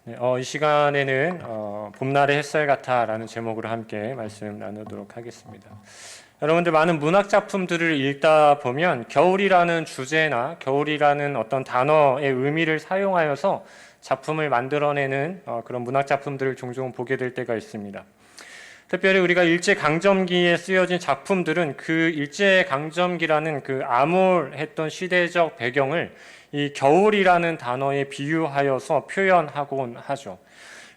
네, 이 시간에는 봄날의 햇살 같아라는 제목으로 함께 말씀 나누도록 하겠습니다. 여러분들 많은 문학 작품들을 읽다 보면 겨울이라는 주제나 겨울이라는 어떤 단어의 의미를 사용하여서 작품을 만들어내는 그런 문학 작품들을 종종 보게 될 때가 있습니다. 특별히 우리가 일제강점기에 쓰여진 작품들은 그 일제강점기라는 그 암울했던 시대적 배경을 이 겨울이라는 단어에 비유하여서 표현하곤 하죠.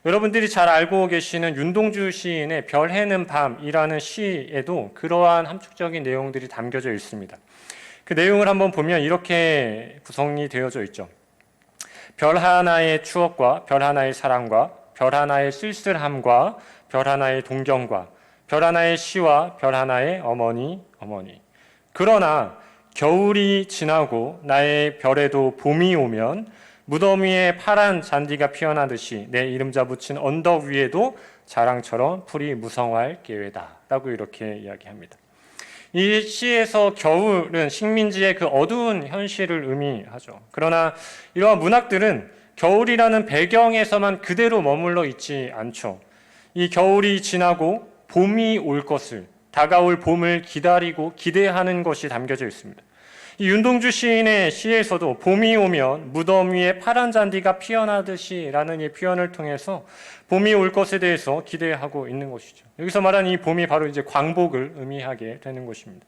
여러분들이 잘 알고 계시는 윤동주 시인의 별 해는 밤이라는 시에도 그러한 함축적인 내용들이 담겨져 있습니다. 그 내용을 한번 보면 이렇게 구성이 되어져 있죠. 별 하나의 추억과 별 하나의 사랑과 별 하나의 쓸쓸함과 별 하나의 동경과 별 하나의 시와 별 하나의 어머니. 그러나 겨울이 지나고 나의 별에도 봄이 오면 무덤 위에 파란 잔디가 피어나듯이 내 이름자 붙인 언덕 위에도 자랑처럼 풀이 무성할 계획이다 라고 이렇게 이야기합니다. 이 시에서 겨울은 식민지의 그 어두운 현실을 의미하죠. 그러나 이러한 문학들은 겨울이라는 배경에서만 그대로 머물러 있지 않죠. 이 겨울이 지나고 봄이 올 것을, 다가올 봄을 기다리고 기대하는 것이 담겨져 있습니다. 이 윤동주 시인의 시에서도 봄이 오면 무덤 위에 파란 잔디가 피어나듯이 라는 이 표현을 통해서 봄이 올 것에 대해서 기대하고 있는 것이죠. 여기서 말하는 이 봄이 바로 이제 광복을 의미하게 되는 것입니다.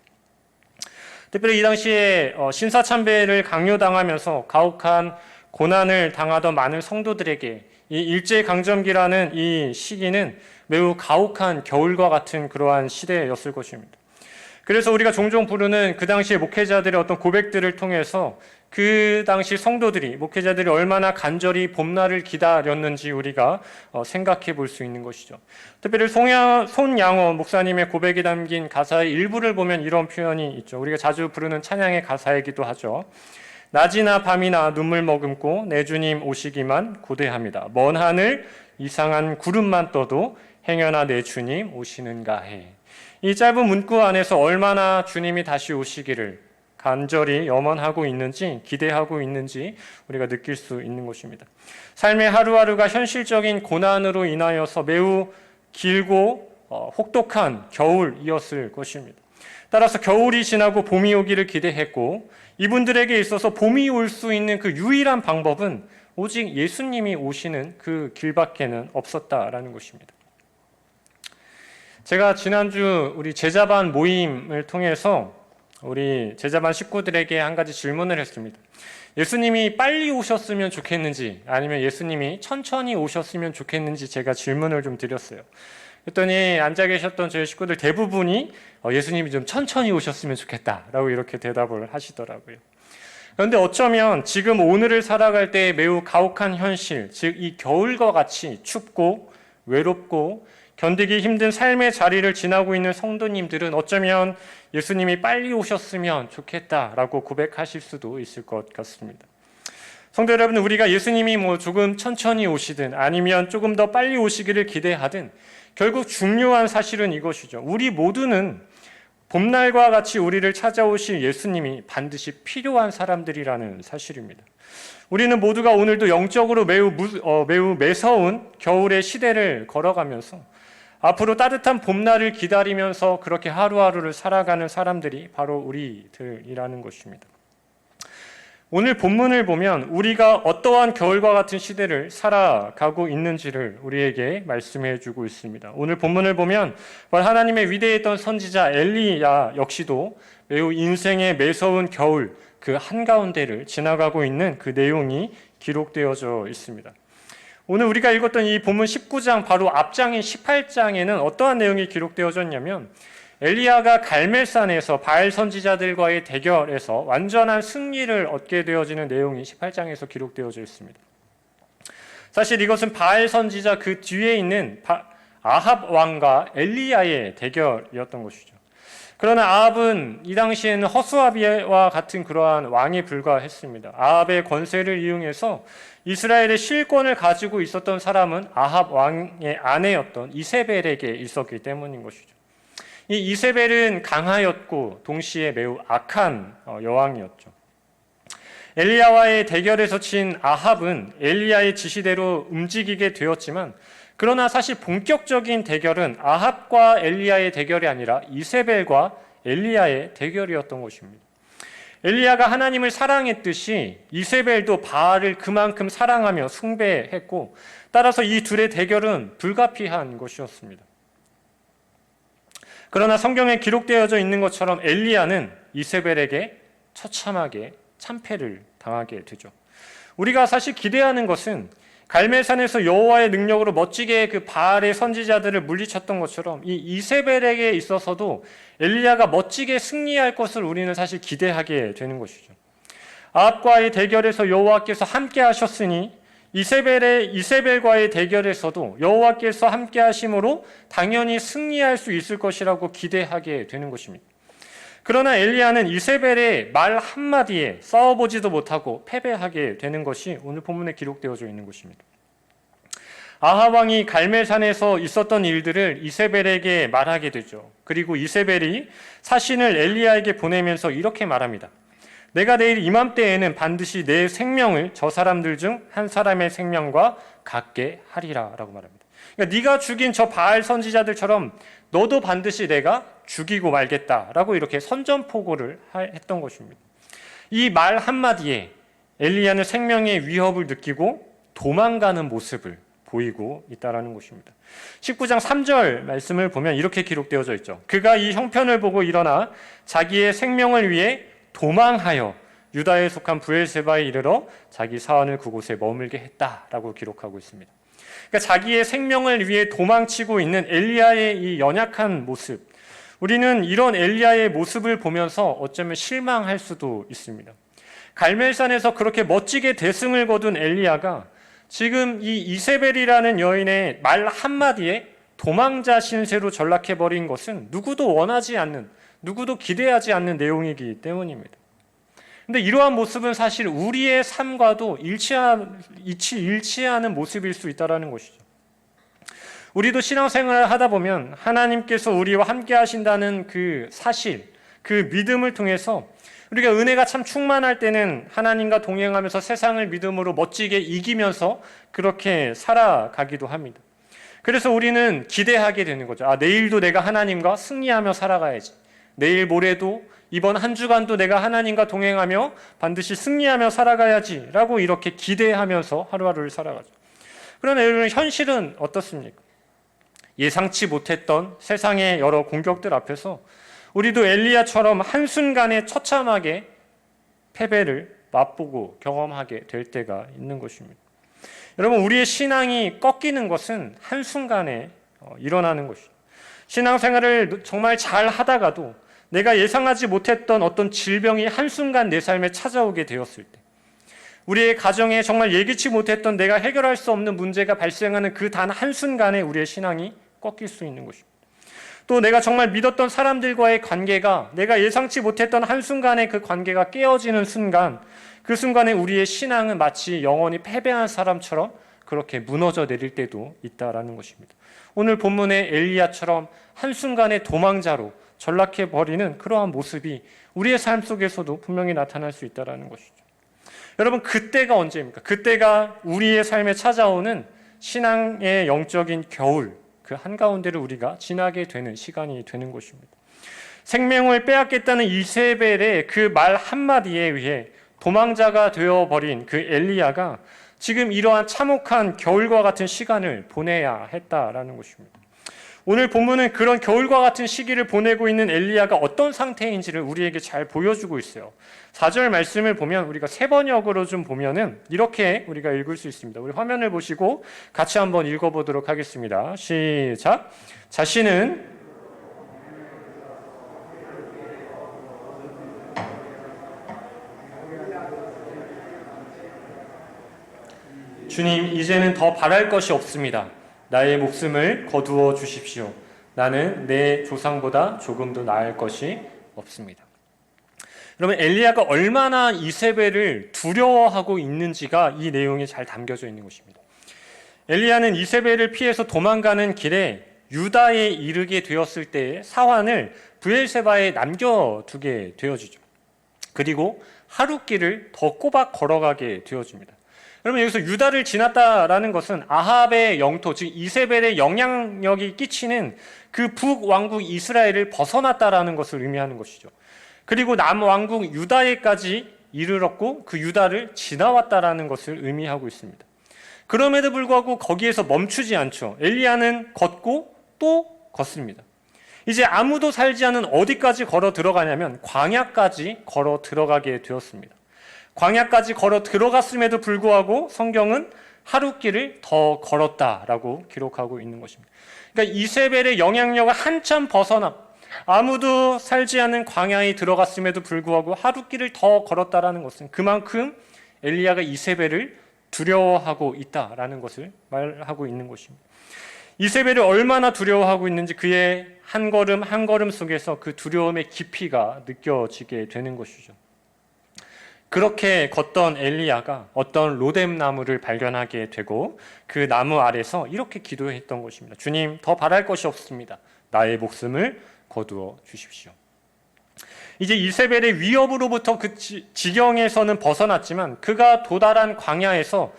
특별히 이 당시에 신사참배를 강요당하면서 가혹한 고난을 당하던 많은 성도들에게 이 일제강점기라는 이 시기는 매우 가혹한 겨울과 같은 그러한 시대였을 것입니다. 그래서 우리가 종종 부르는 그 당시의 목회자들의 어떤 고백들을 통해서 그 당시 성도들이, 목회자들이 얼마나 간절히 봄날을 기다렸는지 우리가 생각해 볼 수 있는 것이죠. 특별히 손양원 목사님의 고백이 담긴 가사의 일부를 보면 이런 표현이 있죠. 우리가 자주 부르는 찬양의 가사이기도 하죠. 낮이나 밤이나 눈물 머금고 내 주님 오시기만 고대합니다. 먼 하늘 이상한 구름만 떠도 행여나 내 주님 오시는가 해. 이 짧은 문구 안에서 얼마나 주님이 다시 오시기를 간절히 염원하고 있는지, 기대하고 있는지 우리가 느낄 수 있는 것입니다. 삶의 하루하루가 현실적인 고난으로 인하여서 매우 길고 혹독한 겨울이었을 것입니다. 따라서 겨울이 지나고 봄이 오기를 기대했고, 이분들에게 있어서 봄이 올 수 있는 그 유일한 방법은 오직 예수님이 오시는 그 길밖에는 없었다라는 것입니다. 제가 지난주 우리 제자반 모임을 통해서 우리 제자반 식구들에게 한 가지 질문을 했습니다. 예수님이 빨리 오셨으면 좋겠는지 아니면 예수님이 천천히 오셨으면 좋겠는지 제가 질문을 좀 드렸어요. 그랬더니 앉아 계셨던 저희 식구들 대부분이 예수님이 좀 천천히 오셨으면 좋겠다라고 이렇게 대답을 하시더라고요. 그런데 어쩌면 지금 오늘을 살아갈 때 매우 가혹한 현실, 즉 이 겨울과 같이 춥고 외롭고 견디기 힘든 삶의 자리를 지나고 있는 성도님들은 어쩌면 예수님이 빨리 오셨으면 좋겠다라고 고백하실 수도 있을 것 같습니다. 성도 여러분, 우리가 예수님이 조금 천천히 오시든 아니면 조금 더 빨리 오시기를 기대하든 결국 중요한 사실은 이것이죠. 우리 모두는 봄날과 같이 우리를 찾아오실 예수님이 반드시 필요한 사람들이라는 사실입니다. 우리는 모두가 오늘도 영적으로 매우 매서운 겨울의 시대를 걸어가면서 앞으로 따뜻한 봄날을 기다리면서 그렇게 하루하루를 살아가는 사람들이 바로 우리들이라는 것입니다. 오늘 본문을 보면 우리가 어떠한 겨울과 같은 시대를 살아가고 있는지를 우리에게 말씀해 주고 있습니다. 오늘 본문을 보면 하나님의 위대했던 선지자 엘리야 역시도 매우 인생의 매서운 겨울 그 한가운데를 지나가고 있는 그 내용이 기록되어져 있습니다. 오늘 우리가 읽었던 이 본문 19장 바로 앞장인 18장에는 어떠한 내용이 기록되어졌냐면 엘리야가 갈멜산에서 바알 선지자들과의 대결에서 완전한 승리를 얻게 되어지는 내용이 18장에서 기록되어져 있습니다. 사실 이것은 바알 선지자 그 뒤에 있는 아합 왕과 엘리야의 대결이었던 것이죠. 그러나 아합은 이 당시에는 허수아비와 같은 그러한 왕에 불과했습니다. 아합의 권세를 이용해서 이스라엘의 실권을 가지고 있었던 사람은 아합 왕의 아내였던 이세벨에게 있었기 때문인 것이죠. 이 이세벨은 강하였고 동시에 매우 악한 여왕이었죠. 엘리야와의 대결에서 진 아합은 엘리야의 지시대로 움직이게 되었지만, 그러나 사실 본격적인 대결은 아합과 엘리야의 대결이 아니라 이세벨과 엘리야의 대결이었던 것입니다. 엘리야가 하나님을 사랑했듯이 이세벨도 바알을 그만큼 사랑하며 숭배했고, 따라서 이 둘의 대결은 불가피한 것이었습니다. 그러나 성경에 기록되어져 있는 것처럼 엘리야는 이세벨에게 처참하게 참패를 당하게 되죠. 우리가 사실 기대하는 것은 갈멜산에서 여호와의 능력으로 멋지게 그 바알의 선지자들을 물리쳤던 것처럼 이 이세벨에게 있어서도 엘리야가 멋지게 승리할 것을 우리는 사실 기대하게 되는 것이죠. 아합과의 대결에서 여호와께서 함께 하셨으니 이세벨과의 대결에서도 여호와께서 함께 하심으로 당연히 승리할 수 있을 것이라고 기대하게 되는 것입니다. 그러나 엘리야는 이세벨의 말 한마디에 싸워보지도 못하고 패배하게 되는 것이 오늘 본문에 기록되어져 있는 것입니다. 아합 왕이 갈멜산에서 있었던 일들을 이세벨에게 말하게 되죠. 그리고 이세벨이 사신을 엘리야에게 보내면서 이렇게 말합니다. 내가 내일 이맘때에는 반드시 내 생명을 저 사람들 중 한 사람의 생명과 같게 하리라 라고 말합니다. 그러니까 네가 죽인 저 바알 선지자들처럼 너도 반드시 내가 죽이고 말겠다라고 이렇게 선전포고를 했던 것입니다. 이 말 한마디에 엘리야는 생명의 위협을 느끼고 도망가는 모습을 보이고 있다라는 것입니다. 19장 3절 말씀을 보면 이렇게 기록되어져 있죠. 그가 이 형편을 보고 일어나 자기의 생명을 위해 도망하여 유다에 속한 브엘세바에 이르러 자기 사원을 그곳에 머물게 했다라고 기록하고 있습니다. 그러니까 자기의 생명을 위해 도망치고 있는 엘리야의 이 연약한 모습, 우리는 이런 엘리야의 모습을 보면서 어쩌면 실망할 수도 있습니다. 갈멜산에서 그렇게 멋지게 대승을 거둔 엘리야가 지금 이 이세벨이라는 여인의 말 한마디에 도망자 신세로 전락해버린 것은 누구도 원하지 않는, 누구도 기대하지 않는 내용이기 때문입니다. 근데 이러한 모습은 사실 우리의 삶과도 일치하는 모습일 수 있다는 것이죠. 우리도 신앙생활을 하다 보면 하나님께서 우리와 함께 하신다는 그 사실, 그 믿음을 통해서 우리가 은혜가 참 충만할 때는 하나님과 동행하면서 세상을 믿음으로 멋지게 이기면서 그렇게 살아가기도 합니다. 그래서 우리는 기대하게 되는 거죠. 내일도 내가 하나님과 승리하며 살아가야지. 내일 모레도 이번 한 주간도 내가 하나님과 동행하며 반드시 승리하며 살아가야지 라고 이렇게 기대하면서 하루하루를 살아가죠. 그러나 여러분, 현실은 어떻습니까? 예상치 못했던 세상의 여러 공격들 앞에서 우리도 엘리야처럼 한순간에 처참하게 패배를 맛보고 경험하게 될 때가 있는 것입니다. 여러분, 우리의 신앙이 꺾이는 것은 한순간에 일어나는 것이죠. 신앙생활을 정말 잘 하다가도 내가 예상하지 못했던 어떤 질병이 한순간 내 삶에 찾아오게 되었을 때, 우리의 가정에 정말 예기치 못했던 내가 해결할 수 없는 문제가 발생하는 그 단 한순간에 우리의 신앙이 꺾일 수 있는 것입니다. 또 내가 정말 믿었던 사람들과의 관계가 내가 예상치 못했던 한순간에 그 관계가 깨어지는 순간, 그 순간에 우리의 신앙은 마치 영원히 패배한 사람처럼 그렇게 무너져 내릴 때도 있다라는 것입니다. 오늘 본문의 엘리야처럼 한순간에 도망자로 전락해버리는 그러한 모습이 우리의 삶 속에서도 분명히 나타날 수 있다는 것이죠. 여러분, 그때가 언제입니까? 그때가 우리의 삶에 찾아오는 신앙의 영적인 겨울, 그 한가운데를 우리가 지나게 되는 시간이 되는 것입니다. 생명을 빼앗겠다는 이세벨의 그 말 한마디에 의해 도망자가 되어버린 그 엘리야가 지금 이러한 참혹한 겨울과 같은 시간을 보내야 했다라는 것입니다. 오늘 본문은 그런 겨울과 같은 시기를 보내고 있는 엘리야가 어떤 상태인지를 우리에게 잘 보여주고 있어요. 4절 말씀을 보면 우리가 세 번역으로 좀 보면은 이렇게 우리가 읽을 수 있습니다. 우리 화면을 보시고 같이 한번 읽어보도록 하겠습니다. 시작. 자신은 주님, 이제는 더 바랄 것이 없습니다. 나의 목숨을 거두어 주십시오. 나는 내 조상보다 조금도 나을 것이 없습니다. 여러분, 엘리야가 얼마나 이세벨을 두려워하고 있는지가 이 내용에 잘 담겨져 있는 것입니다. 엘리야는 이세벨을 피해서 도망가는 길에 유다에 이르게 되었을 때의 사환을 브엘세바에 남겨두게 되어지죠. 그리고 하룻길을 더 꼬박 걸어가게 되어집니다. 여러분, 여기서 유다를 지났다라는 것은 아합의 영토, 즉 이세벨의 영향력이 끼치는 그 북왕국 이스라엘을 벗어났다라는 것을 의미하는 것이죠. 그리고 남왕국 유다에까지 이르렀고 그 유다를 지나왔다라는 것을 의미하고 있습니다. 그럼에도 불구하고 거기에서 멈추지 않죠. 엘리야는 걷고 또 걷습니다. 이제 아무도 살지 않은 어디까지 걸어 들어가냐면 광야까지 걸어 들어가게 되었습니다. 광야까지 걸어 들어갔음에도 불구하고 성경은 하룻길을 더 걸었다라고 기록하고 있는 것입니다. 그러니까 이세벨의 영향력을 한참 벗어나 아무도 살지 않은 광야에 들어갔음에도 불구하고 하룻길을 더 걸었다라는 것은 그만큼 엘리야가 이세벨을 두려워하고 있다라는 것을 말하고 있는 것입니다. 이세벨을 얼마나 두려워하고 있는지 그의 한 걸음 한 걸음 속에서 그 두려움의 깊이가 느껴지게 되는 것이죠. 그렇게 걷던 엘리야가 어떤 로뎀 나무를 발견하게 되고 그 나무 아래서 이렇게 기도했던 것입니다. 주님, 더 바랄 것이 없습니다. 나의 목숨을 거두어 주십시오. 이제 이세벨의 위협으로부터 그 지경에서는 벗어났지만 그가 도달한 광야에서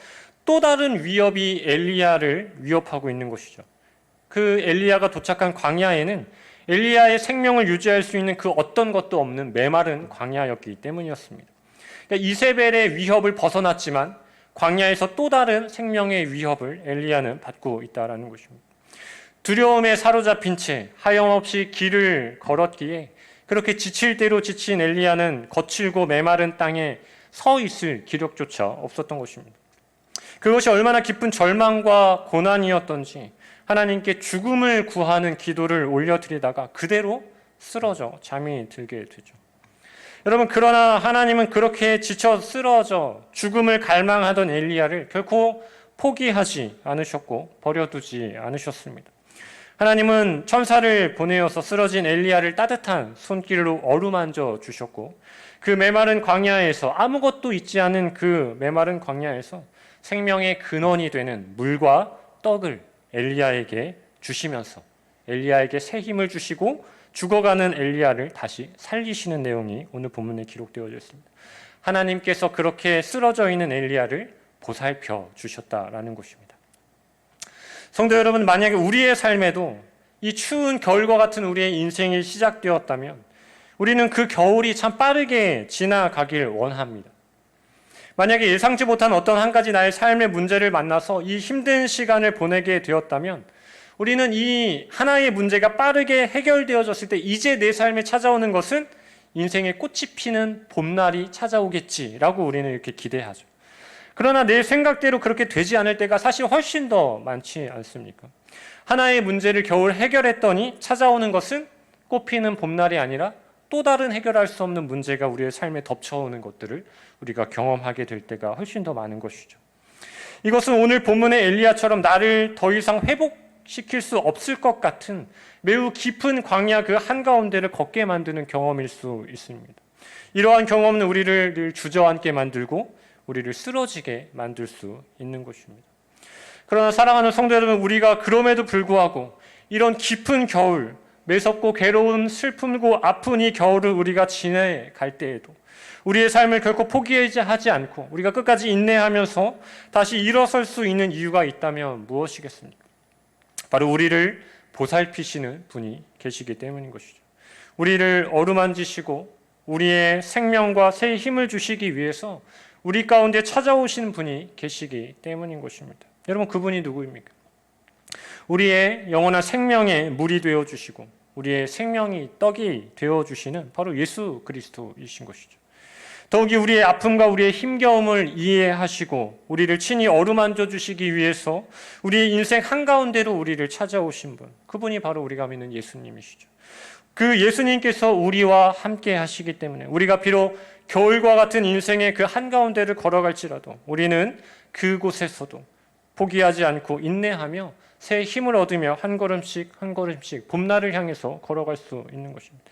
또 다른 위협이 엘리야를 위협하고 있는 것이죠. 그 엘리야가 도착한 광야에는 엘리야의 생명을 유지할 수 있는 그 어떤 것도 없는 메마른 광야였기 때문이었습니다. 그러니까 이세벨의 위협을 벗어났지만 광야에서 또 다른 생명의 위협을 엘리야는 받고 있다는 것입니다. 두려움에 사로잡힌 채 하염없이 길을 걸었기에 그렇게 지칠 대로 지친 엘리야는 거칠고 메마른 땅에 서 있을 기력조차 없었던 것입니다. 그것이 얼마나 깊은 절망과 고난이었던지 하나님께 죽음을 구하는 기도를 올려드리다가 그대로 쓰러져 잠이 들게 되죠. 여러분, 그러나 하나님은 그렇게 지쳐 쓰러져 죽음을 갈망하던 엘리야를 결코 포기하지 않으셨고 버려두지 않으셨습니다. 하나님은 천사를 보내어서 쓰러진 엘리야를 따뜻한 손길로 어루만져 주셨고 그 메마른 광야에서 아무것도 있지 않은 그 메마른 광야에서 생명의 근원이 되는 물과 떡을 엘리야에게 주시면서 엘리야에게 새 힘을 주시고 죽어가는 엘리야를 다시 살리시는 내용이 오늘 본문에 기록되어져 있습니다. 하나님께서 그렇게 쓰러져 있는 엘리야를 보살펴 주셨다라는 것입니다. 성도 여러분, 만약에 우리의 삶에도 이 추운 겨울과 같은 우리의 인생이 시작되었다면 우리는 그 겨울이 참 빠르게 지나가길 원합니다. 만약에 예상치 못한 어떤 한 가지 나의 삶의 문제를 만나서 이 힘든 시간을 보내게 되었다면 우리는 이 하나의 문제가 빠르게 해결되어졌을 때 이제 내 삶에 찾아오는 것은 인생의 꽃이 피는 봄날이 찾아오겠지라고 우리는 이렇게 기대하죠. 그러나 내 생각대로 그렇게 되지 않을 때가 사실 훨씬 더 많지 않습니까? 하나의 문제를 겨우 해결했더니 찾아오는 것은 꽃피는 봄날이 아니라 또 다른 해결할 수 없는 문제가 우리의 삶에 덮쳐오는 것들을 우리가 경험하게 될 때가 훨씬 더 많은 것이죠. 이것은 오늘 본문의 엘리야처럼 나를 더 이상 회복시킬 수 없을 것 같은 매우 깊은 광야 그 한가운데를 걷게 만드는 경험일 수 있습니다. 이러한 경험은 우리를 늘 주저앉게 만들고 우리를 쓰러지게 만들 수 있는 것입니다. 그러나 사랑하는 성도 여러분, 우리가 그럼에도 불구하고 이런 깊은 겨울, 매섭고 괴로운 슬픔고 아픈 이 겨울을 우리가 지내갈 때에도 우리의 삶을 결코 포기하지 않고 우리가 끝까지 인내하면서 다시 일어설 수 있는 이유가 있다면 무엇이겠습니까? 바로 우리를 보살피시는 분이 계시기 때문인 것이죠. 우리를 어루만지시고 우리의 생명과 새 힘을 주시기 위해서 우리 가운데 찾아오시는 분이 계시기 때문인 것입니다. 여러분, 그분이 누구입니까? 우리의 영원한 생명의 물이 되어주시고 우리의 생명이 떡이 되어주시는 바로 예수 그리스도이신 것이죠. 더욱이 우리의 아픔과 우리의 힘겨움을 이해하시고 우리를 친히 어루만져 주시기 위해서 우리의 인생 한가운데로 우리를 찾아오신 분, 그분이 바로 우리가 믿는 예수님이시죠. 그 예수님께서 우리와 함께 하시기 때문에 우리가 비록 겨울과 같은 인생의 그 한가운데를 걸어갈지라도 우리는 그곳에서도 포기하지 않고 인내하며 새 힘을 얻으며 한 걸음씩 한 걸음씩 봄날을 향해서 걸어갈 수 있는 것입니다.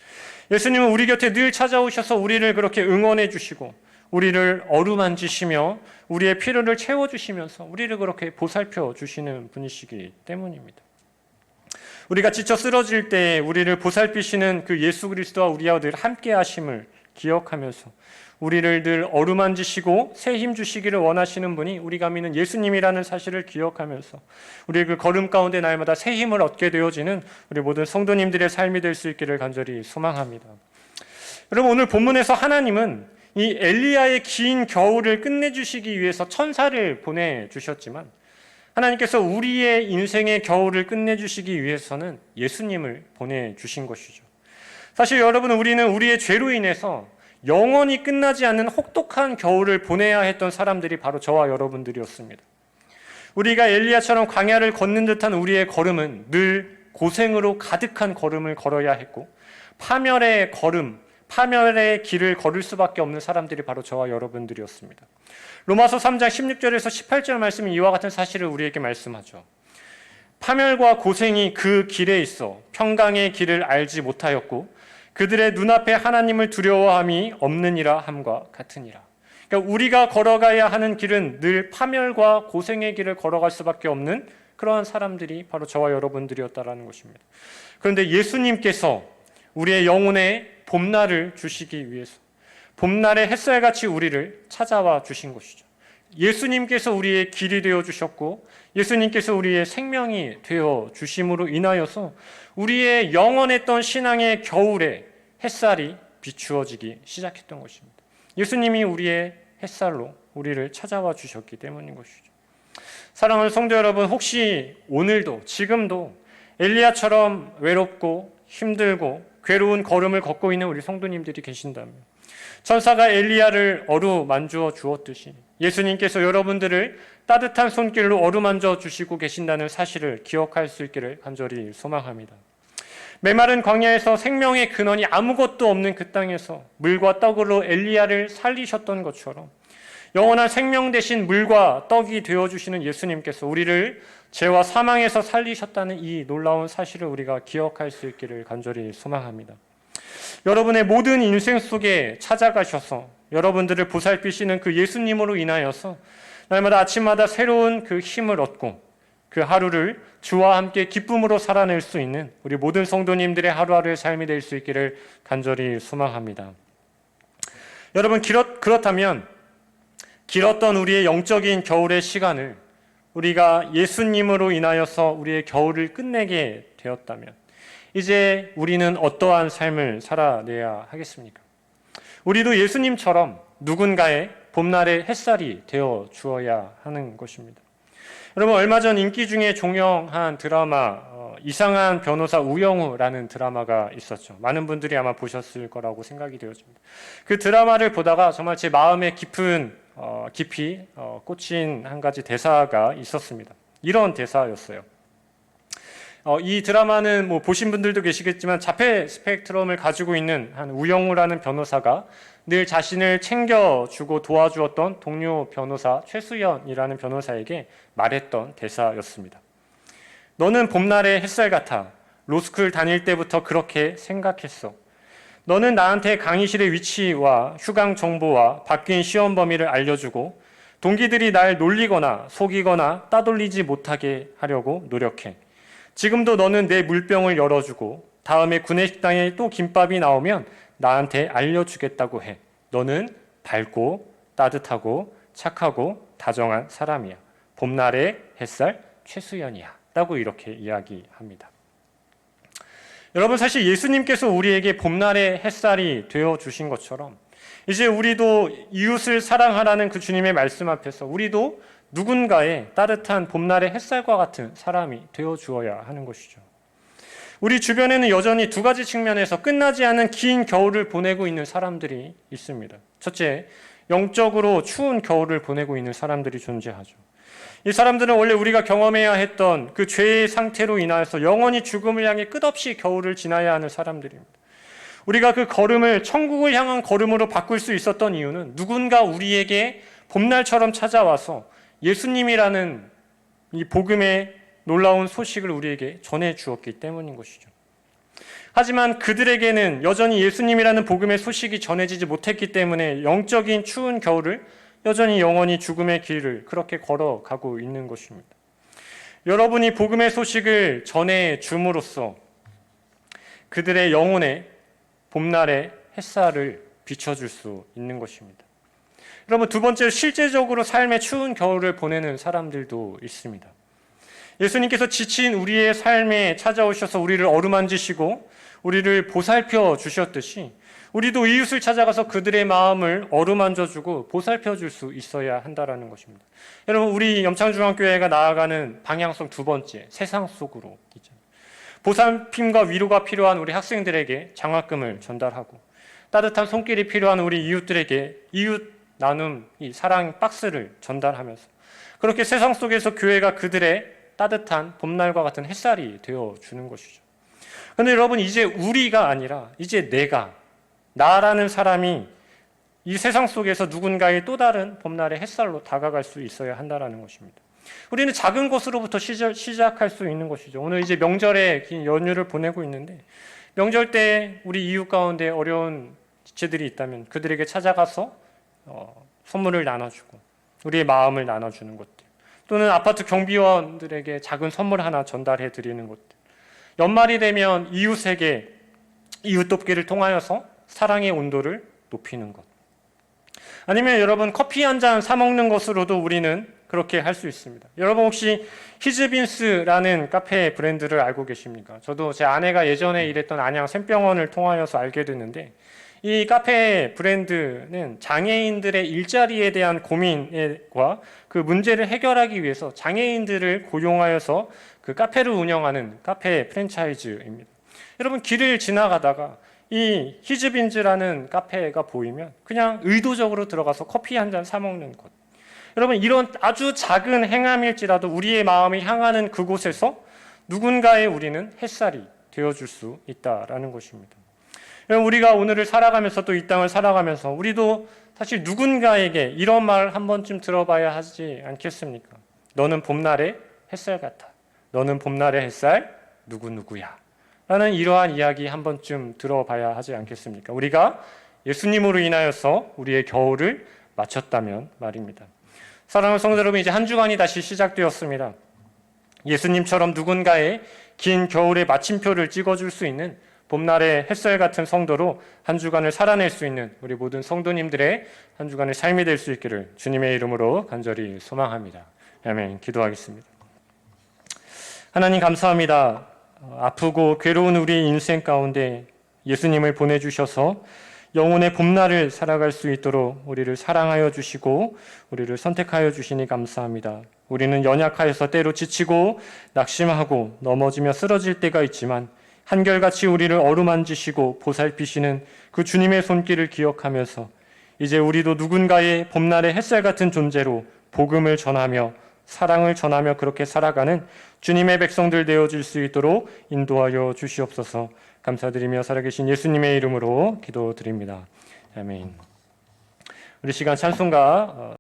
예수님은 우리 곁에 늘 찾아오셔서 우리를 그렇게 응원해 주시고 우리를 어루만지시며 우리의 필요를 채워주시면서 우리를 그렇게 보살펴 주시는 분이시기 때문입니다. 우리가 지쳐 쓰러질 때 우리를 보살피시는 그 예수 그리스도와 우리와 늘 함께 하심을 기억하면서 우리를 늘 어루만지시고 새 힘 주시기를 원하시는 분이 우리가 믿는 예수님이라는 사실을 기억하면서 우리의 그 걸음 가운데 날마다 새 힘을 얻게 되어지는 우리 모든 성도님들의 삶이 될 수 있기를 간절히 소망합니다. 여러분, 오늘 본문에서 하나님은 이 엘리야의 긴 겨울을 끝내주시기 위해서 천사를 보내주셨지만 하나님께서 우리의 인생의 겨울을 끝내주시기 위해서는 예수님을 보내주신 것이죠. 사실 여러분, 우리는 우리의 죄로 인해서 영원히 끝나지 않는 혹독한 겨울을 보내야 했던 사람들이 바로 저와 여러분들이었습니다. 우리가 엘리야처럼 광야를 걷는 듯한 우리의 걸음은 늘 고생으로 가득한 걸음을 걸어야 했고 파멸의 걸음, 파멸의 길을 걸을 수밖에 없는 사람들이 바로 저와 여러분들이었습니다. 로마서 3장 16절에서 18절 말씀이 이와 같은 사실을 우리에게 말씀하죠. 파멸과 고생이 그 길에 있어 평강의 길을 알지 못하였고 그들의 눈앞에 하나님을 두려워함이 없느니라 함과 같으니라. 그러니까 우리가 걸어가야 하는 길은 늘 파멸과 고생의 길을 걸어갈 수밖에 없는 그러한 사람들이 바로 저와 여러분들이었다라는 것입니다. 그런데 예수님께서 우리의 영혼에 봄날을 주시기 위해서 봄날의 햇살같이 우리를 찾아와 주신 것이죠. 예수님께서 우리의 길이 되어 주셨고 예수님께서 우리의 생명이 되어 주심으로 인하여서 우리의 영원했던 신앙의 겨울에 햇살이 비추어지기 시작했던 것입니다. 예수님이 우리의 햇살로 우리를 찾아와 주셨기 때문인 것이죠. 사랑하는 성도 여러분, 혹시 오늘도 지금도 엘리야처럼 외롭고 힘들고 괴로운 걸음을 걷고 있는 우리 성도님들이 계신다면 천사가 엘리야를 어루만져 주었듯이 예수님께서 여러분들을 따뜻한 손길로 어루만져 주시고 계신다는 사실을 기억할 수 있기를 간절히 소망합니다. 메마른 광야에서 생명의 근원이 아무것도 없는 그 땅에서 물과 떡으로 엘리야를 살리셨던 것처럼 영원한 생명 대신 물과 떡이 되어주시는 예수님께서 우리를 죄와 사망에서 살리셨다는 이 놀라운 사실을 우리가 기억할 수 있기를 간절히 소망합니다. 여러분의 모든 인생 속에 찾아가셔서 여러분들을 보살피시는 그 예수님으로 인하여서 날마다 아침마다 새로운 그 힘을 얻고 그 하루를 주와 함께 기쁨으로 살아낼 수 있는 우리 모든 성도님들의 하루하루의 삶이 될 수 있기를 간절히 소망합니다. 여러분, 그렇다면 길었던 우리의 영적인 겨울의 시간을 우리가 예수님으로 인하여서 우리의 겨울을 끝내게 되었다면 이제 우리는 어떠한 삶을 살아내야 하겠습니까? 우리도 예수님처럼 누군가의 봄날의 햇살이 되어 주어야 하는 것입니다. 여러분, 얼마 전 인기 중에 종영한 드라마 이상한 변호사 우영우라는 드라마가 있었죠. 많은 분들이 아마 보셨을 거라고 생각이 되어집니다. 그 드라마를 보다가 정말 제 마음에 깊이 꽂힌 한 가지 대사가 있었습니다. 이런 대사였어요. 이 드라마는 보신 분들도 계시겠지만 자폐 스펙트럼을 가지고 있는 한 우영우라는 변호사가 늘 자신을 챙겨주고 도와주었던 동료 변호사 최수연이라는 변호사에게 말했던 대사였습니다. 너는 봄날의 햇살 같아. 로스쿨 다닐 때부터 그렇게 생각했어. 너는 나한테 강의실의 위치와 휴강 정보와 바뀐 시험 범위를 알려주고 동기들이 날 놀리거나 속이거나 따돌리지 못하게 하려고 노력해. 지금도 너는 내 물병을 열어주고 다음에 구내식당에 또 김밥이 나오면 나한테 알려주겠다고 해. 너는 밝고 따뜻하고 착하고 다정한 사람이야. 봄날의 햇살 최수연이야. 라고 이렇게 이야기합니다. 여러분, 사실 예수님께서 우리에게 봄날의 햇살이 되어주신 것처럼 이제 우리도 이웃을 사랑하라는 그 주님의 말씀 앞에서 우리도 누군가의 따뜻한 봄날의 햇살과 같은 사람이 되어주어야 하는 것이죠. 우리 주변에는 여전히 두 가지 측면에서 끝나지 않은 긴 겨울을 보내고 있는 사람들이 있습니다. 첫째, 영적으로 추운 겨울을 보내고 있는 사람들이 존재하죠. 이 사람들은 원래 우리가 경험해야 했던 그 죄의 상태로 인하여서 영원히 죽음을 향해 끝없이 겨울을 지나야 하는 사람들입니다. 우리가 그 걸음을 천국을 향한 걸음으로 바꿀 수 있었던 이유는 누군가 우리에게 봄날처럼 찾아와서 예수님이라는 이 복음의 놀라운 소식을 우리에게 전해 주었기 때문인 것이죠. 하지만 그들에게는 여전히 예수님이라는 복음의 소식이 전해지지 못했기 때문에 영적인 추운 겨울을 여전히 영원히 죽음의 길을 그렇게 걸어가고 있는 것입니다. 여러분이 복음의 소식을 전해 줌으로써 그들의 영혼에 봄날의 햇살을 비춰줄 수 있는 것입니다. 여러분, 두 번째로 실제적으로 삶의 추운 겨울을 보내는 사람들도 있습니다. 예수님께서 지친 우리의 삶에 찾아오셔서 우리를 어루만지시고 우리를 보살펴 주셨듯이 우리도 이웃을 찾아가서 그들의 마음을 어루만져주고 보살펴 줄 수 있어야 한다는 것입니다. 여러분, 우리 염창중앙교회가 나아가는 방향성 두 번째, 세상 속으로 있잖아요. 보살핌과 위로가 필요한 우리 학생들에게 장학금을 전달하고 따뜻한 손길이 필요한 우리 이웃들에게 이웃 나눔, 이 사랑 박스를 전달하면서 그렇게 세상 속에서 교회가 그들의 따뜻한 봄날과 같은 햇살이 되어주는 것이죠. 그런데 여러분, 이제 우리가 아니라 이제 나라는 사람이 이 세상 속에서 누군가의 또 다른 봄날의 햇살로 다가갈 수 있어야 한다는 것입니다. 우리는 작은 것으로부터 시작할 수 있는 것이죠. 오늘 이제 명절에 긴 연휴를 보내고 있는데 명절 때 우리 이웃 가운데 어려운 지체들이 있다면 그들에게 찾아가서 선물을 나눠주고 우리의 마음을 나눠주는 것들, 또는 아파트 경비원들에게 작은 선물 하나 전달해 드리는 것들, 연말이 되면 이웃에게 이웃 돕기를 통하여서 사랑의 온도를 높이는 것, 아니면 여러분 커피 한 잔 사 먹는 것으로도 우리는 그렇게 할 수 있습니다. 여러분 혹시 히즈빈스라는 카페 브랜드를 알고 계십니까? 저도 제 아내가 예전에 일했던 안양 샘병원을 통하여서 알게 됐는데 이 카페 브랜드는 장애인들의 일자리에 대한 고민과 그 문제를 해결하기 위해서 장애인들을 고용하여서 그 카페를 운영하는 카페 프랜차이즈입니다. 여러분, 길을 지나가다가 이 히즈빈즈라는 카페가 보이면 그냥 의도적으로 들어가서 커피 한 잔 사 먹는 것. 여러분, 이런 아주 작은 행함일지라도 우리의 마음이 향하는 그곳에서 누군가의 우리는 햇살이 되어줄 수 있다라는 것입니다. 우리가 오늘을 살아가면서 또 이 땅을 살아가면서 우리도 사실 누군가에게 이런 말 한 번쯤 들어봐야 하지 않겠습니까? 너는 봄날의 햇살 같아. 너는 봄날의 햇살 누구누구야. 라는 이러한 이야기 한 번쯤 들어봐야 하지 않겠습니까? 우리가 예수님으로 인하여서 우리의 겨울을 마쳤다면 말입니다. 사랑하는 성도 여러분, 이제 한 주간이 다시 시작되었습니다. 예수님처럼 누군가의 긴 겨울의 마침표를 찍어줄 수 있는 봄날의 햇살 같은 성도로 한 주간을 살아낼 수 있는 우리 모든 성도님들의 한 주간의 삶이 될 수 있기를 주님의 이름으로 간절히 소망합니다. 아멘. 기도하겠습니다. 하나님 감사합니다. 아프고 괴로운 우리 인생 가운데 예수님을 보내주셔서 영혼의 봄날을 살아갈 수 있도록 우리를 사랑하여 주시고 우리를 선택하여 주시니 감사합니다. 우리는 연약하여서 때로 지치고 낙심하고 넘어지며 쓰러질 때가 있지만 한결같이 우리를 어루만지시고 보살피시는 그 주님의 손길을 기억하면서 이제 우리도 누군가의 봄날의 햇살 같은 존재로 복음을 전하며 사랑을 전하며 그렇게 살아가는 주님의 백성들 되어질 수 있도록 인도하여 주시옵소서. 감사드리며 살아계신 예수님의 이름으로 기도드립니다. 아멘. 우리 시간 찬송가